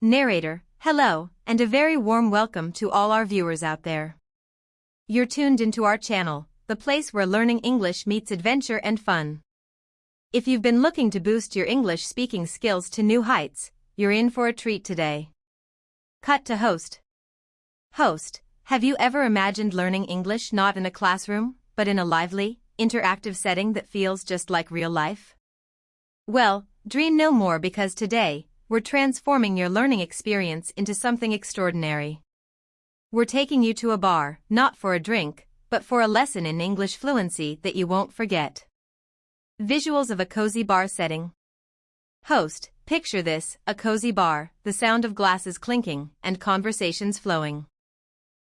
Narrator, hello, and a very warm welcome to all our viewers out there. You're tuned into our channel, the place where learning English meets adventure and fun. If you've been looking to boost your English speaking skills to new heights, you're in for a treat today. Cut to host. Host, have you ever imagined learning English not in a classroom, but in a lively, interactive setting that feels just like real life? Well, dream no more, because today, we're transforming your learning experience into something extraordinary. We're taking you to a bar, not for a drink, but for a lesson in English fluency that you won't forget. Visuals of a cozy bar setting. Host, picture this, a cozy bar, the sound of glasses clinking, and conversations flowing.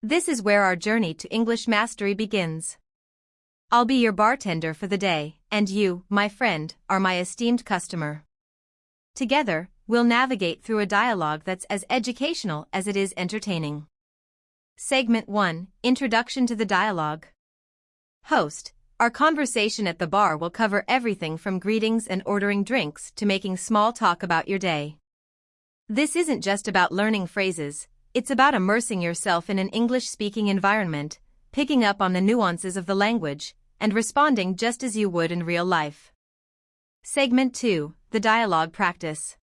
This is where our journey to English mastery begins. I'll be your bartender for the day, and you, my friend, are my esteemed customer. Together, we'll navigate through a dialogue that's as educational as it is entertaining. Segment 1, Introduction to the Dialogue. Host, our conversation at the bar will cover everything from greetings and ordering drinks to making small talk about your day. This isn't just about learning phrases, it's about immersing yourself in an English-speaking environment, picking up on the nuances of the language, and responding just as you would in real life. Segment 2, The Dialogue Practice.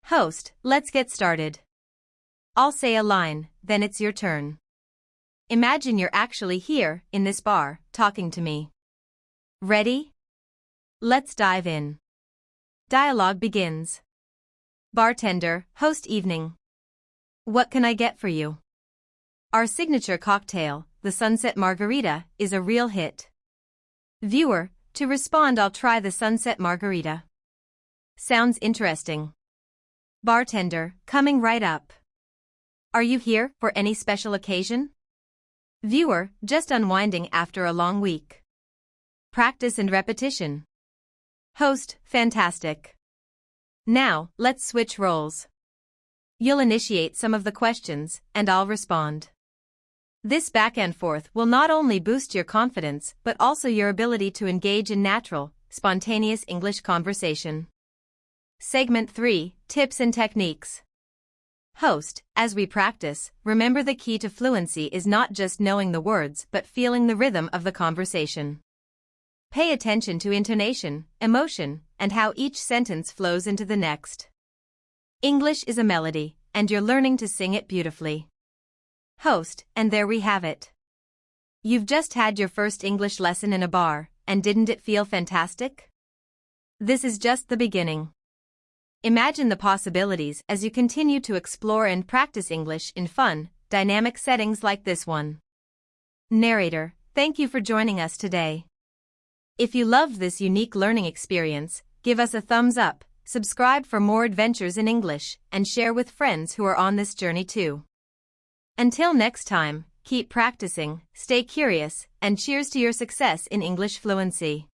Host, let's get started. I'll say a line, then it's your turn. Imagine you're actually here, in this bar, talking to me. Ready? Let's dive in. Dialogue begins. Bartender, host, evening. What can I get for you? Our signature cocktail, the Sunset Margarita, is a real hit. Viewer, to respond, I'll try the Sunset Margarita. Sounds interesting. Bartender, coming right up. Are you here for any special occasion? Viewer, just unwinding after a long week. Practice and repetition. Host, fantastic. Now, let's switch roles. You'll initiate some of the questions, and I'll respond. This back and forth will not only boost your confidence but also your ability to engage in natural, spontaneous English conversation. Segment 3, Tips and Techniques. Host, as we practice, remember the key to fluency is not just knowing the words but feeling the rhythm of the conversation. Pay attention to intonation, emotion, and how each sentence flows into the next. English is a melody, and you're learning to sing it beautifully. Host, and there we have it. You've just had your first English lesson in a bar, and didn't it feel fantastic? This is just the beginning. Imagine the possibilities as you continue to explore and practice English in fun, dynamic settings like this one. Narrator, thank you for joining us today. If you loved this unique learning experience, give us a thumbs up, subscribe for more adventures in English, and share with friends who are on this journey too. Until next time, keep practicing, stay curious, and cheers to your success in English fluency.